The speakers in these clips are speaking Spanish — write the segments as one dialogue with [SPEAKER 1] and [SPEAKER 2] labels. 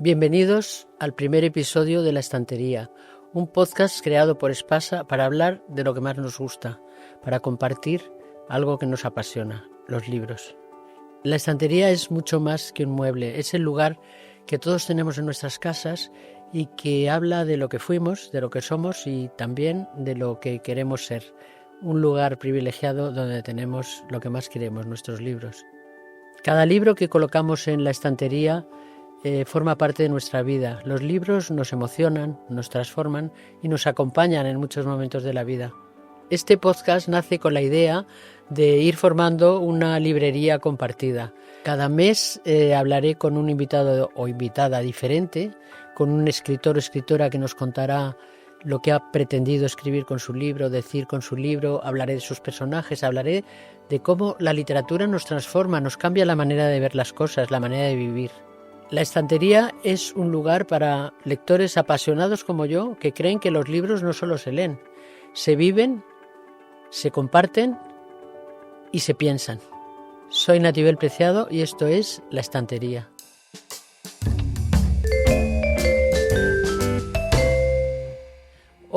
[SPEAKER 1] Bienvenidos al primer episodio de La Estantería, un podcast creado por Espasa para hablar de lo que más nos gusta, para compartir algo que nos apasiona, los libros. La estantería es mucho más que un mueble, es el lugar que todos tenemos en nuestras casas y que habla de lo que fuimos, de lo que somos y también de lo que queremos ser. Un lugar privilegiado donde tenemos lo que más queremos, nuestros libros. Cada libro que colocamos en la estantería forma parte de nuestra vida. Los libros nos emocionan, nos transforman y nos acompañan en muchos momentos de la vida. Este podcast nace con la idea de ir formando una librería compartida. Cada mes hablaré con un invitado o invitada diferente, con un escritor o escritora que nos contará lo que ha pretendido escribir con su libro, decir con su libro, hablaré de sus personajes, hablaré de cómo la literatura nos transforma, nos cambia la manera de ver las cosas, la manera de vivir. La estantería es un lugar para lectores apasionados como yo que creen que los libros no solo se leen, se viven, se comparten y se piensan. Soy Natibel Preciado y esto es La Estantería.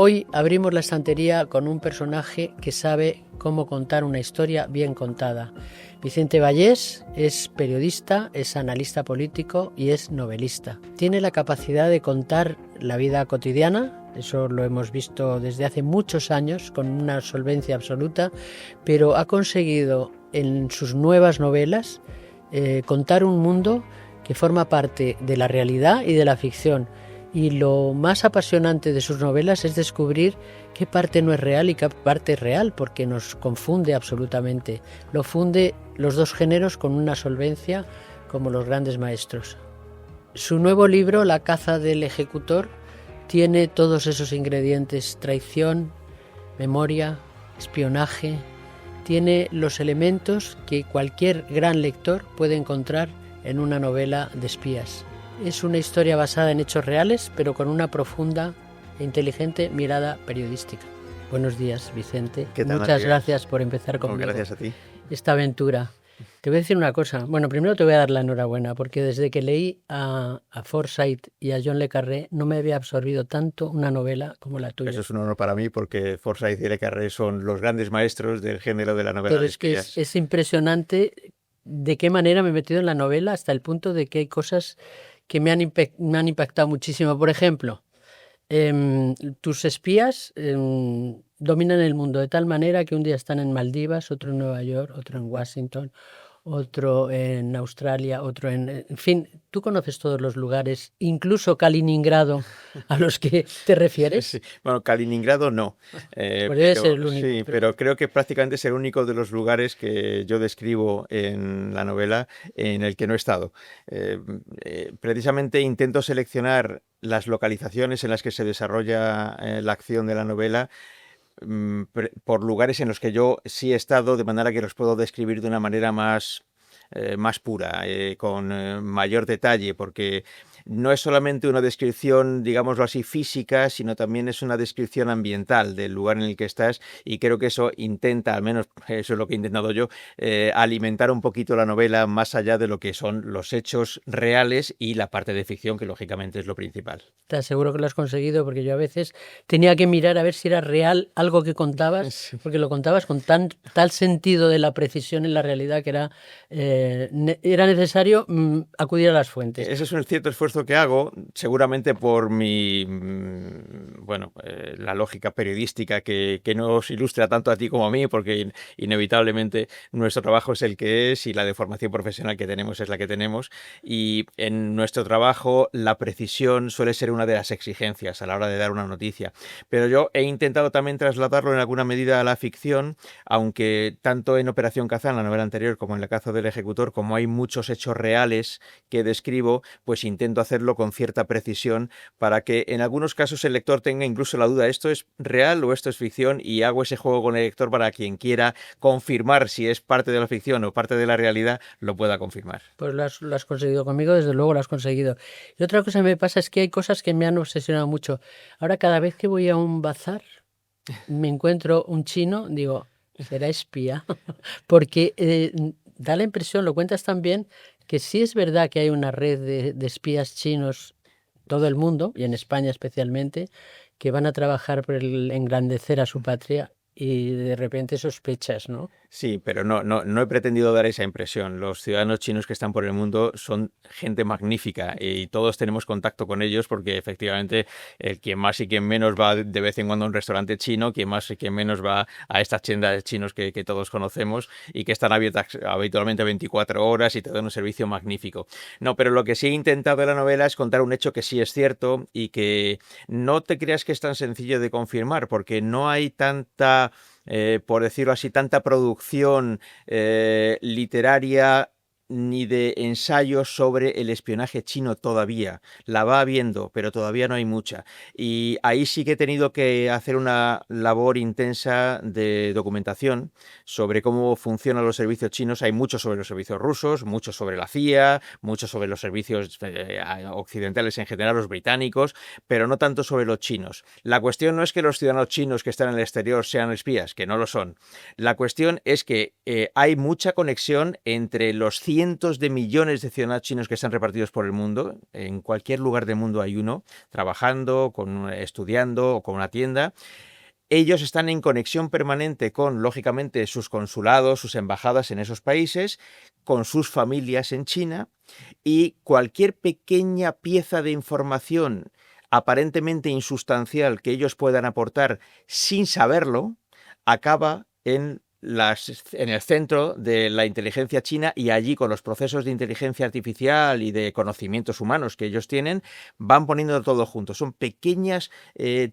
[SPEAKER 1] Hoy abrimos la estantería con un personaje que sabe cómo contar una historia bien contada. Vicente Vallés es periodista, es analista político y es novelista. Tiene la capacidad de contar la vida cotidiana, eso lo hemos visto desde hace muchos años con una solvencia absoluta, pero ha conseguido en sus nuevas novelas contar un mundo que forma parte de la realidad y de la ficción. Y lo más apasionante de sus novelas es descubrir qué parte no es real y qué parte es real, porque nos confunde absolutamente. Lo funde los dos géneros con una solvencia como los grandes maestros. Su nuevo libro, La caza del ejecutor, tiene todos esos ingredientes: traición, memoria, espionaje. Tiene los elementos que cualquier gran lector puede encontrar en una novela de espías. Es una historia basada en hechos reales, pero con una profunda e inteligente mirada periodística. Buenos días, Vicente.
[SPEAKER 2] ¿Qué tal,
[SPEAKER 1] Muchas gracias por empezar conmigo.
[SPEAKER 2] Gracias a ti.
[SPEAKER 1] Esta aventura. Te voy a decir una cosa. Bueno, primero te voy a dar la enhorabuena, porque desde que leí a Forsyth y a John le Carré no me había absorbido tanto una novela como la tuya.
[SPEAKER 2] Eso es un honor para mí, porque Forsyth y le Carré son los grandes maestros del género de la novela
[SPEAKER 1] Pero
[SPEAKER 2] de
[SPEAKER 1] es que
[SPEAKER 2] espías.
[SPEAKER 1] es impresionante de qué manera me he metido en la novela hasta el punto de que hay cosas que me han impactado muchísimo. Por ejemplo, tus espías dominan el mundo de tal manera que un día están en Maldivas, otro en Nueva York, otro en Washington, otro en Australia, otro en fin, tú conoces todos los lugares, incluso Kaliningrado, a los que te refieres.
[SPEAKER 2] Sí. Bueno, Kaliningrado no.
[SPEAKER 1] Pues debe ser el único.
[SPEAKER 2] Sí, pero creo que prácticamente es el único de los lugares que yo describo en la novela en el que no he estado. Precisamente intento seleccionar las localizaciones en las que se desarrolla la acción de la novela por lugares en los que yo sí he estado, de manera que los puedo describir de una manera más pura, con mayor detalle, porque no es solamente una descripción, digámoslo así, física, sino también es una descripción ambiental del lugar en el que estás, y creo que eso intenta, al menos eso es lo que he intentado yo, alimentar un poquito la novela más allá de lo que son los hechos reales y la parte de ficción, que lógicamente es lo principal.
[SPEAKER 1] Te aseguro que lo has conseguido, porque yo a veces tenía que mirar a ver si era real algo que contabas,
[SPEAKER 2] Sí.
[SPEAKER 1] porque lo contabas con tal sentido de la precisión en la realidad que era necesario acudir a las fuentes.
[SPEAKER 2] Ese es un cierto esfuerzo que hago, seguramente por mi, la lógica periodística que nos ilustra tanto a ti como a mí, porque inevitablemente nuestro trabajo es el que es y la deformación profesional que tenemos es la que tenemos, y en nuestro trabajo la precisión suele ser una de las exigencias a la hora de dar una noticia. Pero yo he intentado también trasladarlo en alguna medida a la ficción, aunque tanto en Operación Kazán, la novela anterior, como en La caza del ejecutor, como hay muchos hechos reales que describo, pues intento hacerlo con cierta precisión para que en algunos casos el lector tenga incluso la duda: ¿esto es real o esto es ficción? Y hago ese juego con el lector para quien quiera confirmar si es parte de la ficción o parte de la realidad, lo pueda confirmar.
[SPEAKER 1] Pues lo has conseguido conmigo, desde luego lo has conseguido. Y otra cosa que me pasa es que hay cosas que me han obsesionado mucho. Ahora, cada vez que voy a un bazar, me encuentro un chino, digo, será espía, porque da la impresión, lo cuentas también, que sí es verdad que hay una red de espías chinos todo el mundo, y en España especialmente, que van a trabajar por el engrandecer a su patria y de repente sospechas, ¿no?
[SPEAKER 2] Sí, pero no he pretendido dar esa impresión. Los ciudadanos chinos que están por el mundo son gente magnífica y todos tenemos contacto con ellos porque efectivamente el quien más y quien menos va de vez en cuando a un restaurante chino, quien más y quien menos va a estas tiendas de chinos que todos conocemos y que están abiertas habitualmente 24 horas y te dan un servicio magnífico. No, pero lo que sí he intentado en la novela es contar un hecho que sí es cierto y que no te creas que es tan sencillo de confirmar porque no hay tanta por decirlo así, tanta producción literaria ni de ensayos sobre el espionaje chino todavía. La va habiendo, pero todavía no hay mucha. Y ahí sí que he tenido que hacer una labor intensa de documentación sobre cómo funcionan los servicios chinos. Hay mucho sobre los servicios rusos, mucho sobre la CIA, mucho sobre los servicios occidentales en general, los británicos, pero no tanto sobre los chinos. La cuestión no es que los ciudadanos chinos que están en el exterior sean espías, que no lo son. La cuestión es que hay mucha conexión entre los cientos de millones de ciudadanos chinos que están repartidos por el mundo. En cualquier lugar del mundo hay uno, trabajando, estudiando o con una tienda. Ellos están en conexión permanente con, lógicamente, sus consulados, sus embajadas en esos países, con sus familias en China, y cualquier pequeña pieza de información aparentemente insustancial que ellos puedan aportar sin saberlo, acaba en el centro de la inteligencia china y allí con los procesos de inteligencia artificial y de conocimientos humanos que ellos tienen, van poniendo todo junto. Son pequeñas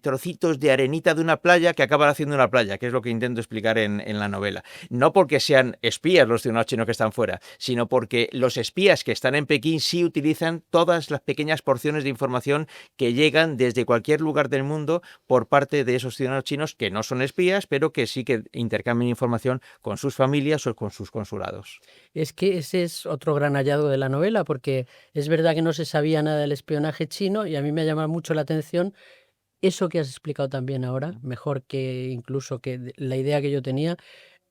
[SPEAKER 2] trocitos de arenita de una playa que acaban haciendo una playa, que es lo que intento explicar en la novela. No porque sean espías los ciudadanos chinos que están fuera, sino porque los espías que están en Pekín sí utilizan todas las pequeñas porciones de información que llegan desde cualquier lugar del mundo por parte de esos ciudadanos chinos que no son espías, pero que sí que intercambian información con sus familias o con sus consulados.
[SPEAKER 1] Es que ese es otro gran hallazgo de la novela, porque es verdad que no se sabía nada del espionaje chino y a mí me ha llamado mucho la atención eso que has explicado también ahora, mejor que incluso que la idea que yo tenía,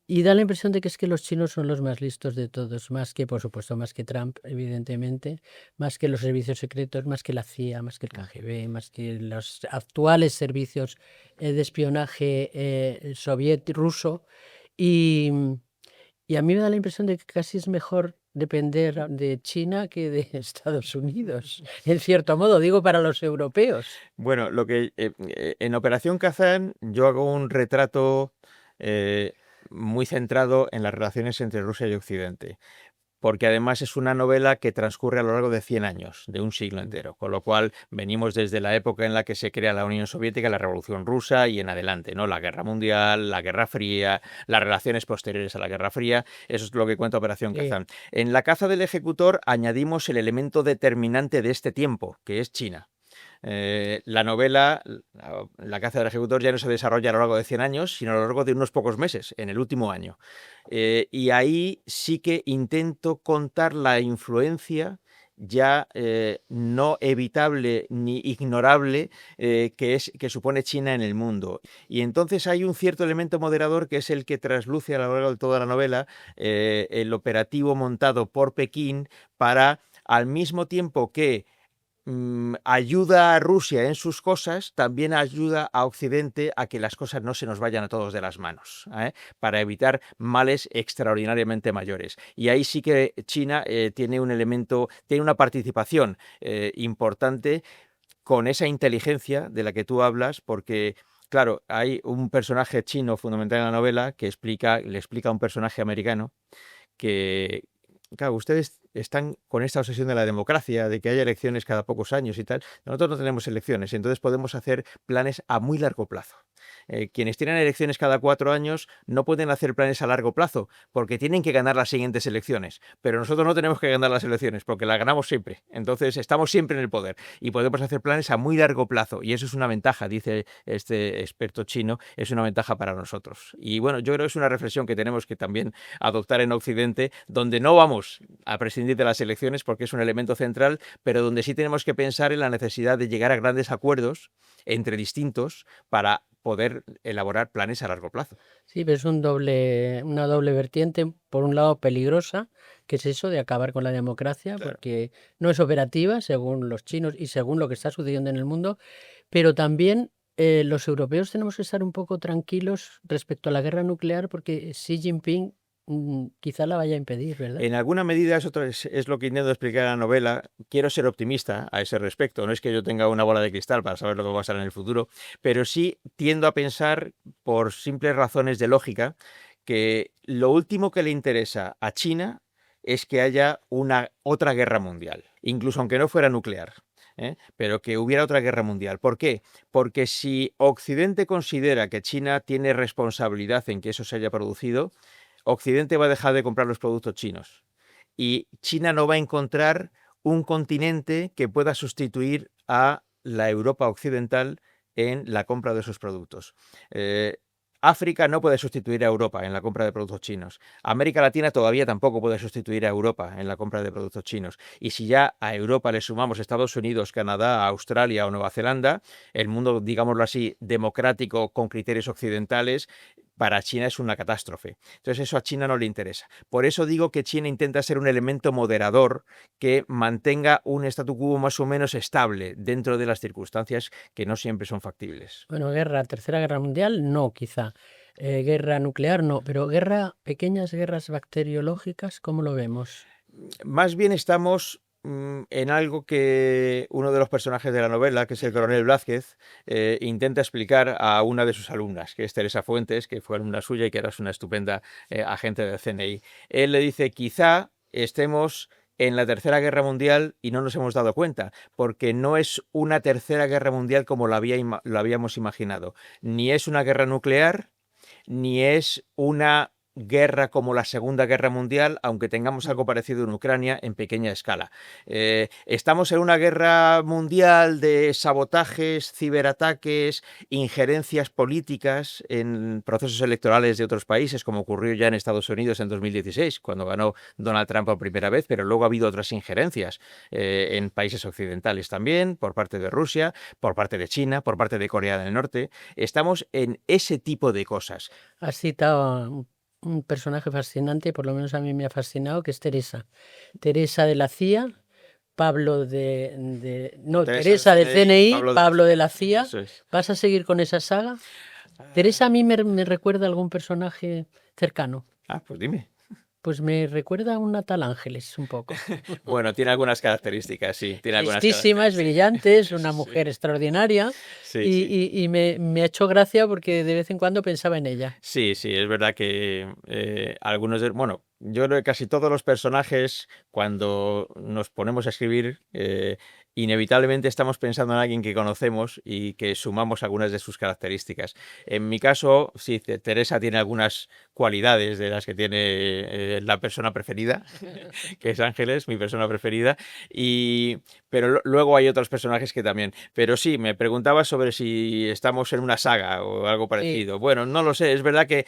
[SPEAKER 1] y da la impresión de que es que los chinos son los más listos de todos, más que, por supuesto, más que Trump, evidentemente, más que los servicios secretos, más que la CIA, más que el KGB, más que los actuales servicios de espionaje ruso. Y, y a mí me da la impresión de que casi es mejor depender de China que de Estados Unidos, en cierto modo, digo para los europeos.
[SPEAKER 2] Bueno, en Operación Kazán yo hago un retrato eh, muy centrado en las relaciones entre Rusia y Occidente, porque además es una novela que transcurre a lo largo de 100 años, de un siglo entero, con lo cual venimos desde la época en la que se crea la Unión Soviética, la Revolución Rusa y en adelante, ¿no? La Guerra Mundial, la Guerra Fría, las relaciones posteriores a la Guerra Fría, eso es lo que cuenta Operación
[SPEAKER 1] Sí.
[SPEAKER 2] Kazán. En La caza del ejecutor añadimos el elemento determinante de este tiempo, que es China. La novela, la caza del ejecutor, ya no se desarrolla a lo largo de 100 años, sino a lo largo de unos pocos meses, en el último año. Y ahí sí que intento contar la influencia ya no evitable ni ignorable que supone China en el mundo. Y entonces hay un cierto elemento moderador que es el que trasluce a lo largo de toda la novela el operativo montado por Pekín para, al mismo tiempo que ayuda a Rusia en sus cosas, también ayuda a Occidente a que las cosas no se nos vayan a todos de las manos, para evitar males extraordinariamente mayores. Y ahí sí que China tiene un elemento, tiene una participación importante con esa inteligencia de la que tú hablas, porque claro, hay un personaje chino fundamental en la novela que le explica a un personaje americano que, claro, ustedes están con esta obsesión de la democracia, de que haya elecciones cada pocos años y tal. Nosotros no tenemos elecciones, entonces podemos hacer planes a muy largo plazo. Quienes tienen elecciones cada 4 años no pueden hacer planes a largo plazo porque tienen que ganar las siguientes elecciones, pero nosotros no tenemos que ganar las elecciones porque las ganamos siempre, entonces estamos siempre en el poder y podemos hacer planes a muy largo plazo y eso es una ventaja, dice este experto chino, es una ventaja para nosotros. Y bueno, yo creo que es una reflexión que tenemos que también adoptar en Occidente, donde no vamos a prescindir de las elecciones porque es un elemento central, pero donde sí tenemos que pensar en la necesidad de llegar a grandes acuerdos entre distintos para poder elaborar planes a largo plazo.
[SPEAKER 1] Sí, pero es una doble vertiente, por un lado peligrosa, que es eso de acabar con la democracia,
[SPEAKER 2] Claro.
[SPEAKER 1] porque no es operativa, según los chinos y según lo que está sucediendo en el mundo, pero también los europeos tenemos que estar un poco tranquilos respecto a la guerra nuclear, porque Xi Jinping quizá la vaya a impedir, ¿verdad?
[SPEAKER 2] En alguna medida es lo que intento explicar en la novela. Quiero ser optimista a ese respecto. No es que yo tenga una bola de cristal para saber lo que va a pasar en el futuro, pero sí tiendo a pensar, por simples razones de lógica, que lo último que le interesa a China es que haya una otra guerra mundial, incluso aunque no fuera nuclear. Pero que hubiera otra guerra mundial. ¿Por qué? Porque si Occidente considera que China tiene responsabilidad en que eso se haya producido, Occidente va a dejar de comprar los productos chinos y China no va a encontrar un continente que pueda sustituir a la Europa occidental en la compra de esos productos. África no puede sustituir a Europa en la compra de productos chinos. América Latina todavía tampoco puede sustituir a Europa en la compra de productos chinos. Y si ya a Europa le sumamos Estados Unidos, Canadá, Australia o Nueva Zelanda, el mundo, digámoslo así, democrático con criterios occidentales, para China es una catástrofe. Entonces eso a China no le interesa. Por eso digo que China intenta ser un elemento moderador que mantenga un statu quo más o menos estable dentro de las circunstancias que no siempre son factibles.
[SPEAKER 1] Bueno, tercera guerra mundial, no, quizá. Guerra nuclear, no, pero pequeñas guerras bacteriológicas, ¿cómo lo vemos?
[SPEAKER 2] Más bien estamos en algo que uno de los personajes de la novela, que es el coronel Blázquez, intenta explicar a una de sus alumnas, que es Teresa Fuentes, que fue alumna suya y que ahora es una estupenda agente del CNI. Él le dice, quizá estemos en la Tercera Guerra Mundial y no nos hemos dado cuenta, porque no es una Tercera Guerra Mundial como lo habíamos imaginado. Ni es una guerra nuclear, ni es una guerra como la Segunda Guerra Mundial, aunque tengamos algo parecido en Ucrania en pequeña escala. Estamos en una guerra mundial de sabotajes, ciberataques, injerencias políticas en procesos electorales de otros países, como ocurrió ya en Estados Unidos en 2016, cuando ganó Donald Trump por primera vez, pero luego ha habido otras injerencias en países occidentales también, por parte de Rusia, por parte de China, por parte de Corea del Norte. Estamos en ese tipo de cosas.
[SPEAKER 1] Has citado a un personaje fascinante, por lo menos a mí me ha fascinado, que es Teresa. Teresa de la CIA, Teresa del CNI, Pablo de la CIA.
[SPEAKER 2] Eso es.
[SPEAKER 1] ¿Vas a seguir con esa saga? Teresa a mí me recuerda a algún personaje cercano.
[SPEAKER 2] Pues dime.
[SPEAKER 1] Pues me recuerda a una tal Ángeles, un poco.
[SPEAKER 2] Bueno, tiene algunas características, sí.
[SPEAKER 1] Listísima, es brillante, es una mujer extraordinaria.
[SPEAKER 2] Sí,
[SPEAKER 1] y me ha hecho gracia porque de vez en cuando pensaba en ella.
[SPEAKER 2] Sí, es verdad que algunos bueno, yo creo que casi todos los personajes, cuando nos ponemos a escribir, inevitablemente estamos pensando en alguien que conocemos y que sumamos algunas de sus características. En mi caso, sí, Teresa tiene algunas cualidades de las que tiene la persona preferida, que es Ángeles, mi persona preferida, pero luego hay otros personajes que también. Pero sí, me preguntaba sobre si estamos en una saga o algo parecido.
[SPEAKER 1] Sí.
[SPEAKER 2] Bueno, no lo sé, es verdad que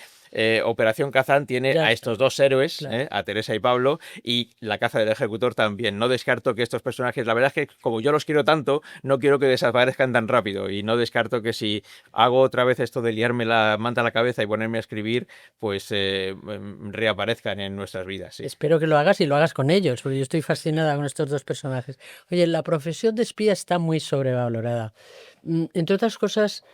[SPEAKER 2] Operación Kazán tiene a estos dos héroes,
[SPEAKER 1] claro.
[SPEAKER 2] a Teresa y Pablo, y La caza del ejecutor también. No descarto que estos personajes, la verdad es que como yo los quiero tanto, no quiero que desaparezcan tan rápido, y no descarto que si hago otra vez esto de liarme la manta a la cabeza y ponerme a escribir, pues reaparezcan en nuestras vidas. Sí.
[SPEAKER 1] Espero que lo hagas y lo hagas con ellos, porque yo estoy fascinada con estos dos personajes. Oye, la profesión de espía está muy sobrevalorada. Entre otras cosas,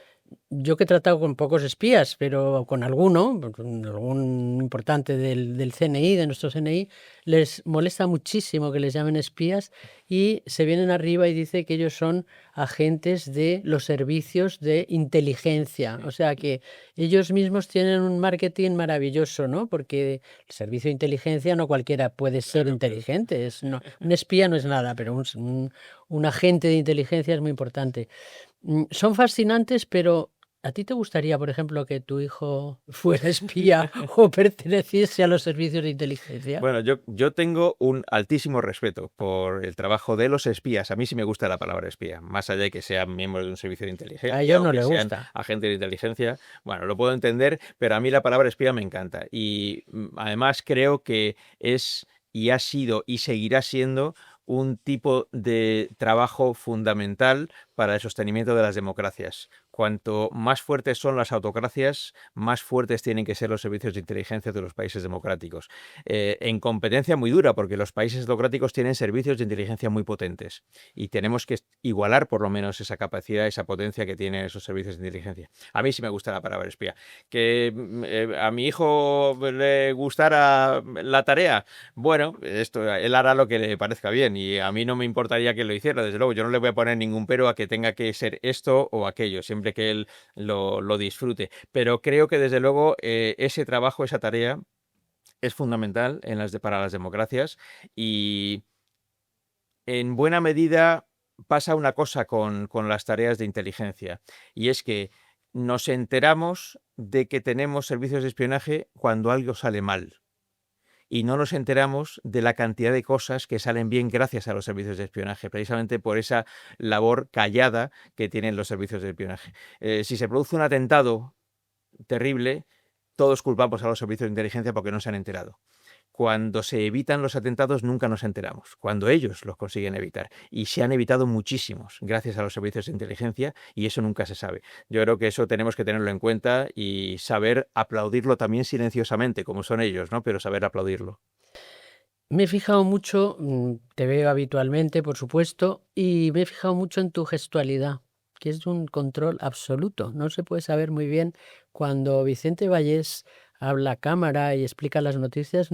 [SPEAKER 1] yo que he tratado con pocos espías, pero con algún importante del CNI, de nuestro CNI, les molesta muchísimo que les llamen espías y se vienen arriba y dice que ellos son agentes de los servicios de inteligencia. O sea que ellos mismos tienen un marketing maravilloso, ¿no? Porque el servicio de inteligencia no cualquiera puede ser inteligente. Un espía no es nada, pero un agente de inteligencia es muy importante. Son fascinantes, pero ¿a ti te gustaría, por ejemplo, que tu hijo fuera espía o perteneciese a los servicios de inteligencia?
[SPEAKER 2] Bueno, yo tengo un altísimo respeto por el trabajo de los espías. A mí sí me gusta la palabra espía, más allá de que sean miembros de un servicio de inteligencia.
[SPEAKER 1] A ellos no
[SPEAKER 2] o que
[SPEAKER 1] les
[SPEAKER 2] sean
[SPEAKER 1] gusta.
[SPEAKER 2] agentes de inteligencia. Bueno, lo puedo entender, pero a mí la palabra espía me encanta. Y además creo que es y ha sido y seguirá siendo un tipo de trabajo fundamental para el sostenimiento de las democracias. cuanto más fuertes son las autocracias, más fuertes tienen que ser los servicios de inteligencia de los países democráticos. En competencia muy dura, porque los países autocráticos tienen servicios de inteligencia muy potentes y tenemos que igualar por lo menos esa capacidad, esa potencia que tienen esos servicios de inteligencia. A mí sí me gusta la palabra espía. Que a mi hijo le gustara la tarea, bueno, él hará lo que le parezca bien y a mí no me importaría que lo hiciera, desde luego. Yo no le voy a poner ningún pero a que tenga que ser esto o aquello, siempre que él lo disfrute. Pero creo que desde luego ese trabajo, esa tarea es fundamental para las democracias y en buena medida pasa una cosa con las tareas de inteligencia y es que nos enteramos de que tenemos servicios de espionaje cuando algo sale mal y no nos enteramos de la cantidad de cosas que salen bien gracias a los servicios de espionaje, precisamente por esa labor callada que tienen los servicios de espionaje. Si se produce un atentado terrible, todos culpamos a los servicios de inteligencia porque no se han enterado. Cuando se evitan los atentados nunca nos enteramos, cuando ellos los consiguen evitar. Y se han evitado muchísimos gracias a los servicios de inteligencia y eso nunca se sabe. Yo creo que eso tenemos que tenerlo en cuenta y saber aplaudirlo también silenciosamente, como son ellos, ¿no? Pero saber aplaudirlo.
[SPEAKER 1] Me he fijado mucho, te veo habitualmente, por supuesto, y me he fijado mucho en tu gestualidad, que es de un control absoluto. No se puede saber muy bien cuando Vicente Vallés habla a cámara y explica las noticias,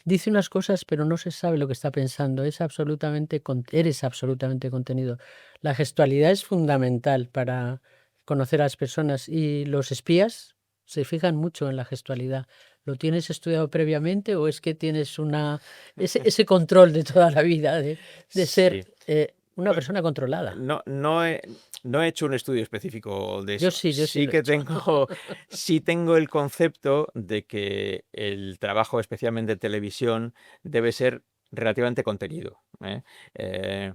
[SPEAKER 1] dice unas cosas, pero no se sabe lo que está pensando. Eres absolutamente contenido. La gestualidad es fundamental para conocer a las personas y los espías se fijan mucho en la gestualidad. ¿Lo tienes estudiado previamente o es que tienes ese control de toda la vida de ser
[SPEAKER 2] Sí.
[SPEAKER 1] una persona controlada?
[SPEAKER 2] No he hecho un estudio específico de eso.
[SPEAKER 1] Yo sí
[SPEAKER 2] Sí
[SPEAKER 1] lo he
[SPEAKER 2] que
[SPEAKER 1] hecho.
[SPEAKER 2] sí tengo el concepto de que el trabajo, especialmente en televisión, debe ser relativamente contenido, ¿eh? Eh,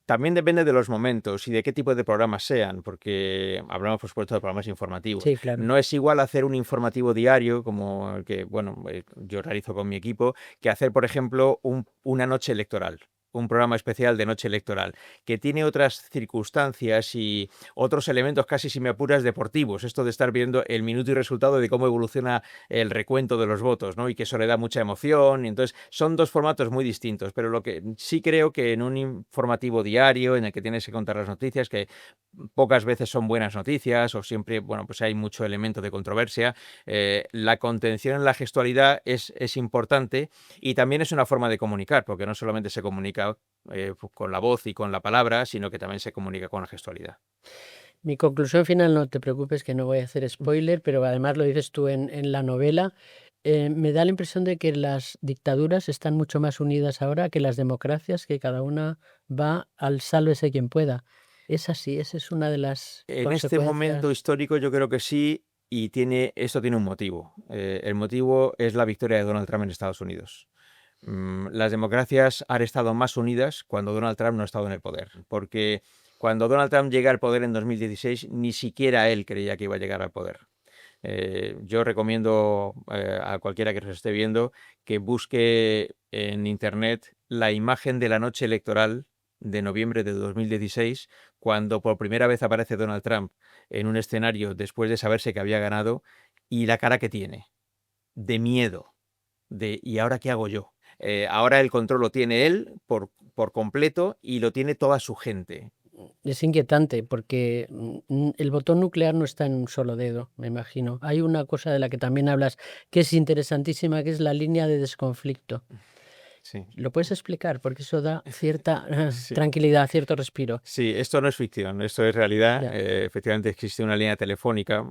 [SPEAKER 2] También depende de los momentos y de qué tipo de programas sean, porque hablamos, por supuesto, de programas informativos.
[SPEAKER 1] Sí, claro.
[SPEAKER 2] No es igual hacer un informativo diario, como el que, bueno, yo realizo con mi equipo, que hacer, por ejemplo, una noche electoral, un programa especial de noche electoral, que tiene otras circunstancias y otros elementos, casi si me apuras, deportivos. Esto de estar viendo el minuto y resultado de cómo evoluciona el recuento de los votos, ¿no? Y que eso le da mucha emoción. Y entonces, son dos formatos muy distintos, pero lo que sí creo que en un informativo diario, en el que tienes que contar las noticias, que pocas veces son buenas noticias o siempre, bueno, pues hay mucho elemento de controversia, la contención en la gestualidad es importante y también es una forma de comunicar, porque no solamente se comunica con la voz y con la palabra, sino que también se comunica con la gestualidad.
[SPEAKER 1] Mi conclusión final, no te preocupes que no voy a hacer spoiler, pero además lo dices tú en la novela. Me da la impresión de que las dictaduras están mucho más unidas ahora que las democracias, que cada una va al sálvese quien pueda. Es así, esa es una de las
[SPEAKER 2] En este momento
[SPEAKER 1] consecuencias.
[SPEAKER 2] histórico yo creo que sí, y esto tiene un motivo. El motivo es la victoria de Donald Trump en Estados Unidos. Las democracias han estado más unidas cuando Donald Trump no ha estado en el poder, porque cuando Donald Trump llega al poder en 2016, ni siquiera él creía que iba a llegar al poder. Yo recomiendo a cualquiera que nos esté viendo que busque en internet la imagen de la noche electoral de noviembre de 2016, cuando por primera vez aparece Donald Trump en un escenario después de saberse que había ganado, y la cara que tiene, de miedo, de ¿y ahora qué hago yo? Ahora el control lo tiene él por completo y lo tiene toda su gente.
[SPEAKER 1] Es inquietante porque el botón nuclear no está en un solo dedo, me imagino. Hay una cosa de la que también hablas que es interesantísima, que es la línea de desconflicto.
[SPEAKER 2] Sí.
[SPEAKER 1] ¿Lo puedes explicar? Porque eso da cierta
[SPEAKER 2] Sí.
[SPEAKER 1] tranquilidad, cierto respiro.
[SPEAKER 2] Sí, esto no es ficción, esto es realidad.
[SPEAKER 1] Ya.
[SPEAKER 2] Efectivamente existe una línea telefónica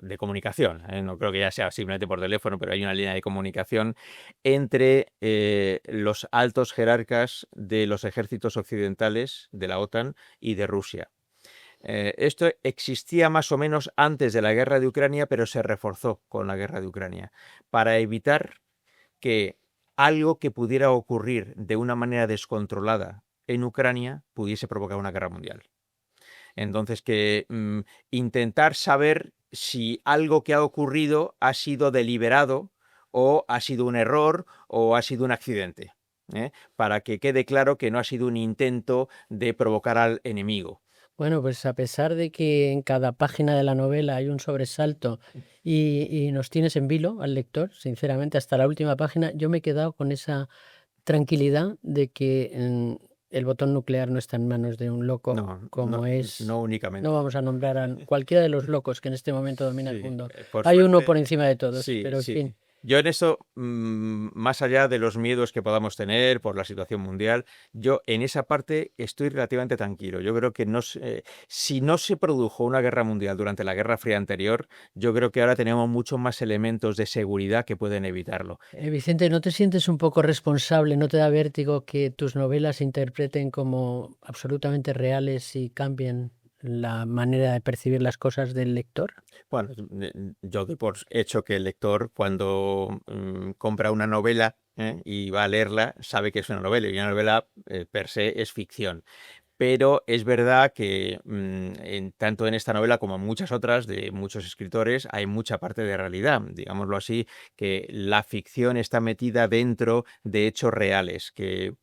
[SPEAKER 2] de comunicación. No creo que ya sea simplemente por teléfono, pero hay una línea de comunicación entre los altos jerarcas de los ejércitos occidentales de la OTAN y de Rusia. Esto existía más o menos antes de la guerra de Ucrania, pero se reforzó con la guerra de Ucrania para evitar que algo que pudiera ocurrir de una manera descontrolada en Ucrania pudiese provocar una guerra mundial. Entonces, intentar saber si algo que ha ocurrido ha sido deliberado o ha sido un error o ha sido un accidente, para que quede claro que no ha sido un intento de provocar al enemigo.
[SPEAKER 1] Bueno, pues a pesar de que en cada página de la novela hay un sobresalto y nos tienes en vilo al lector, sinceramente, hasta la última página, yo me he quedado con esa tranquilidad de que el botón nuclear no está en manos de un loco
[SPEAKER 2] No, no,
[SPEAKER 1] como es.
[SPEAKER 2] no
[SPEAKER 1] No
[SPEAKER 2] únicamente.
[SPEAKER 1] vamos a nombrar a cualquiera de los locos que en este momento domina el
[SPEAKER 2] Sí,
[SPEAKER 1] mundo.
[SPEAKER 2] por
[SPEAKER 1] Hay uno
[SPEAKER 2] suerte,
[SPEAKER 1] por encima de todos,
[SPEAKER 2] sí,
[SPEAKER 1] pero en
[SPEAKER 2] sí.
[SPEAKER 1] fin.
[SPEAKER 2] Yo en eso, más allá de los miedos que podamos tener por la situación mundial, yo en esa parte estoy relativamente tranquilo. Yo creo que si no se produjo una guerra mundial durante la Guerra Fría anterior, yo creo que ahora tenemos muchos más elementos de seguridad que pueden evitarlo.
[SPEAKER 1] Vicente, ¿no te sientes un poco responsable? ¿No te da vértigo que tus novelas se interpreten como absolutamente reales y cambien la manera de percibir las cosas del lector?
[SPEAKER 2] Bueno, yo doy por hecho que el lector cuando compra una novela y va a leerla, sabe que es una novela y una novela per se es ficción. Pero es verdad que tanto en esta novela como en muchas otras de muchos escritores hay mucha parte de realidad, digámoslo así, que la ficción está metida dentro de hechos reales que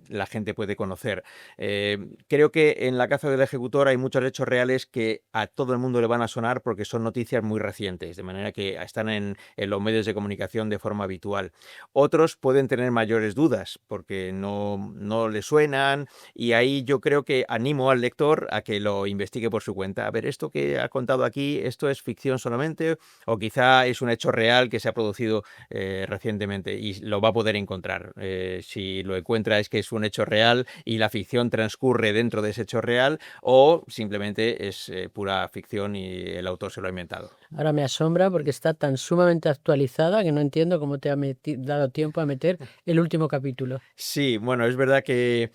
[SPEAKER 2] la gente puede conocer. Creo que en La caza del ejecutor hay muchos hechos reales que a todo el mundo le van a sonar porque son noticias muy recientes, de manera que están en los medios de comunicación de forma habitual. Otros pueden tener mayores dudas porque no le suenan, y ahí yo creo que animo al lector a que lo investigue por su cuenta. A ver, esto que ha contado aquí, ¿esto es ficción solamente? O quizá es un hecho real que se ha producido recientemente y lo va a poder encontrar. Si lo encuentra es que es un hecho real y la ficción transcurre dentro de ese hecho real, o simplemente es pura ficción y el autor se lo ha inventado.
[SPEAKER 1] Ahora me asombra porque está tan sumamente actualizada que no entiendo cómo te ha dado tiempo a meter el último capítulo.
[SPEAKER 2] Sí, bueno, es verdad que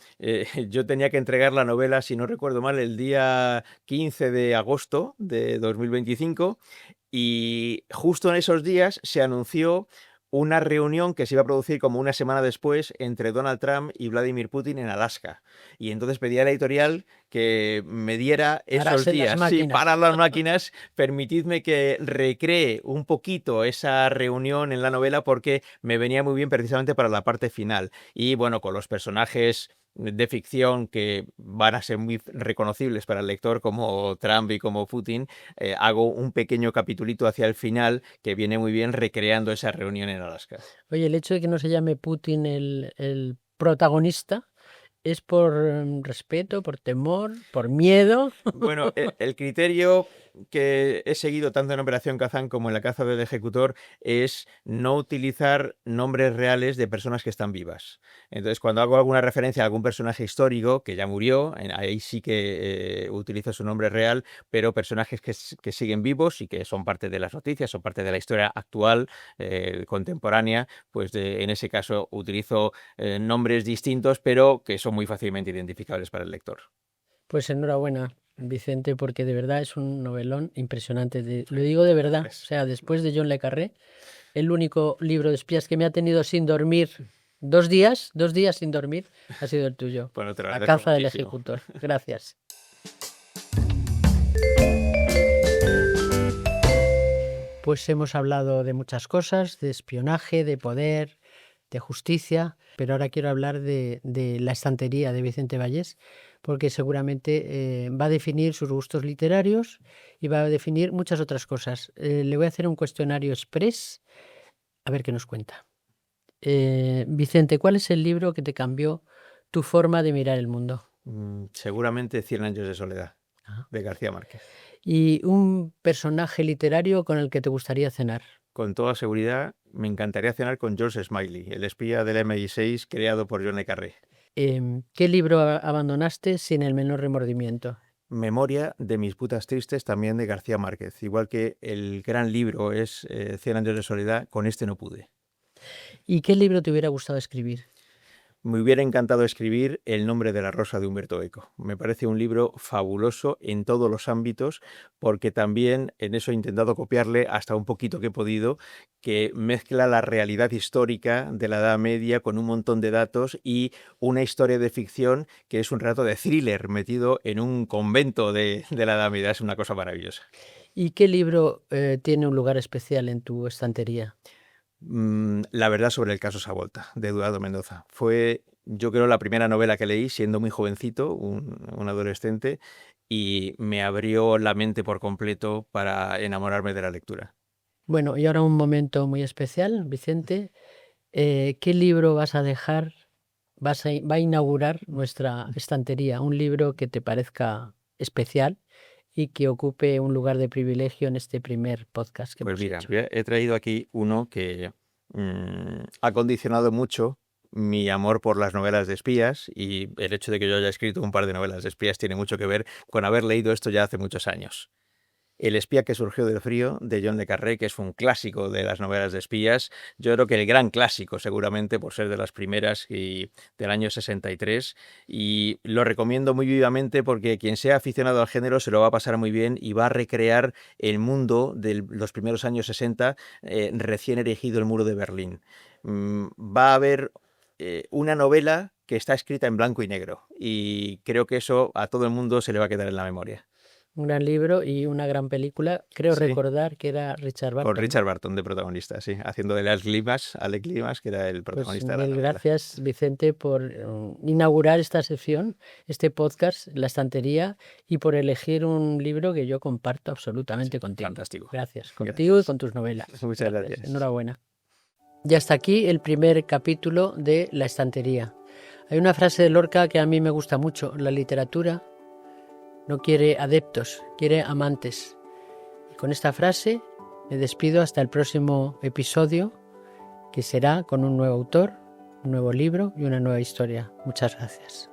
[SPEAKER 2] yo tenía que entregar la novela, si no recuerdo mal, el día 15 de agosto de 2025, y justo en esos días se anunció una reunión que se iba a producir como una semana después entre Donald Trump y Vladimir Putin en Alaska. Y entonces pedí a la editorial que me diera esos
[SPEAKER 1] Parasen las
[SPEAKER 2] días. Sí, para
[SPEAKER 1] máquinas.
[SPEAKER 2] las máquinas, permitidme que recree un poquito esa reunión en la novela porque me venía muy bien precisamente para la parte final. Y bueno, con los personajes de ficción que van a ser muy reconocibles para el lector, como Trump y como Putin, hago un pequeño capitulito hacia el final que viene muy bien recreando esa reunión en Alaska.
[SPEAKER 1] Oye, el hecho de que no se llame Putin el protagonista es por respeto, por temor, por miedo.
[SPEAKER 2] Bueno, el criterio que he seguido tanto en Operación Kazán como en La caza del ejecutor es no utilizar nombres reales de personas que están vivas. Entonces, cuando hago alguna referencia a algún personaje histórico que ya murió, ahí sí que utilizo su nombre real, pero personajes que siguen vivos y que son parte de las noticias, son parte de la historia actual, contemporánea, pues en ese caso utilizo nombres distintos, pero que son muy fácilmente identificables para el lector.
[SPEAKER 1] Pues enhorabuena, Vicente, porque de verdad es un novelón impresionante. Lo digo de verdad. O sea, después de John le Carré, el único libro de espías que me ha tenido sin dormir 2 días sin dormir, ha sido el tuyo.
[SPEAKER 2] Bueno, te lo
[SPEAKER 1] La
[SPEAKER 2] agradezco
[SPEAKER 1] caza del
[SPEAKER 2] muchísimo.
[SPEAKER 1] ejecutor. Gracias. Pues hemos hablado de muchas cosas, de espionaje, de poder, de justicia, pero ahora quiero hablar de La estantería de Vicente Vallés, porque seguramente va a definir sus gustos literarios y va a definir muchas otras cosas. Le voy a hacer un cuestionario express, a ver qué nos cuenta. Vicente, ¿cuál es el libro que te cambió tu forma de mirar el mundo?
[SPEAKER 2] Seguramente Cien años de soledad,
[SPEAKER 1] Ah.
[SPEAKER 2] de García Márquez.
[SPEAKER 1] ¿Y un personaje literario con el que te gustaría cenar?
[SPEAKER 2] Con toda seguridad, me encantaría cenar con George Smiley, el espía del MI6 creado por John le Carré.
[SPEAKER 1] ¿Qué libro abandonaste sin el menor remordimiento?
[SPEAKER 2] Memoria de mis putas tristes, también de García Márquez. Igual que el gran libro es Cien años de soledad, con este no pude.
[SPEAKER 1] ¿Y qué libro te hubiera gustado escribir?
[SPEAKER 2] Me hubiera encantado escribir El nombre de la rosa de Humberto Eco. Me parece un libro fabuloso en todos los ámbitos, porque también en eso he intentado copiarle hasta un poquito que he podido, que mezcla la realidad histórica de la Edad Media con un montón de datos y una historia de ficción que es un relato de thriller metido en un convento de la Edad Media. Es una cosa maravillosa.
[SPEAKER 1] ¿Y qué libro tiene un lugar especial en tu estantería?
[SPEAKER 2] La verdad sobre el caso Savolta, de Eduardo Mendoza. Fue, yo creo, la primera novela que leí siendo muy jovencito, un adolescente, y me abrió la mente por completo para enamorarme de la lectura.
[SPEAKER 1] Bueno, y ahora un momento muy especial, Vicente. ¿Qué libro vas a dejar? Va a inaugurar nuestra estantería, un libro que te parezca especial y que ocupe un lugar de privilegio en este primer podcast que
[SPEAKER 2] Pues
[SPEAKER 1] hemos
[SPEAKER 2] mira,
[SPEAKER 1] hecho.
[SPEAKER 2] he traído aquí uno que ha condicionado mucho mi amor por las novelas de espías, y el hecho de que yo haya escrito un par de novelas de espías tiene mucho que ver con haber leído esto ya hace muchos años. El espía que surgió del frío, de John le Carré, que es un clásico de las novelas de espías. Yo creo que el gran clásico, seguramente, por ser de las primeras y del año 63. Y lo recomiendo muy vivamente porque quien sea aficionado al género se lo va a pasar muy bien y va a recrear el mundo de los primeros años 60, recién erigido el muro de Berlín. Va a haber una novela que está escrita en blanco y negro, y creo que eso a todo el mundo se le va a quedar en la memoria.
[SPEAKER 1] Un gran libro y una gran película. Creo
[SPEAKER 2] Sí.
[SPEAKER 1] recordar que era Richard
[SPEAKER 2] Con
[SPEAKER 1] Burton, ¿no?
[SPEAKER 2] Richard Burton de protagonista, sí, haciendo de Alec Limas, que era el
[SPEAKER 1] Pues
[SPEAKER 2] protagonista de la
[SPEAKER 1] mil
[SPEAKER 2] novela.
[SPEAKER 1] gracias, Vicente, por inaugurar esta sección, este podcast, La Estantería, y por elegir un libro que yo comparto absolutamente contigo.
[SPEAKER 2] Fantástico.
[SPEAKER 1] Gracias, contigo y
[SPEAKER 2] Gracias.
[SPEAKER 1] con tus novelas.
[SPEAKER 2] Muchas gracias.
[SPEAKER 1] Enhorabuena. Y hasta aquí el primer capítulo de La Estantería. Hay una frase de Lorca que a mí me gusta mucho: la literatura no quiere adeptos, quiere amantes. Y con esta frase me despido hasta el próximo episodio, que será con un nuevo autor, un nuevo libro y una nueva historia. Muchas gracias.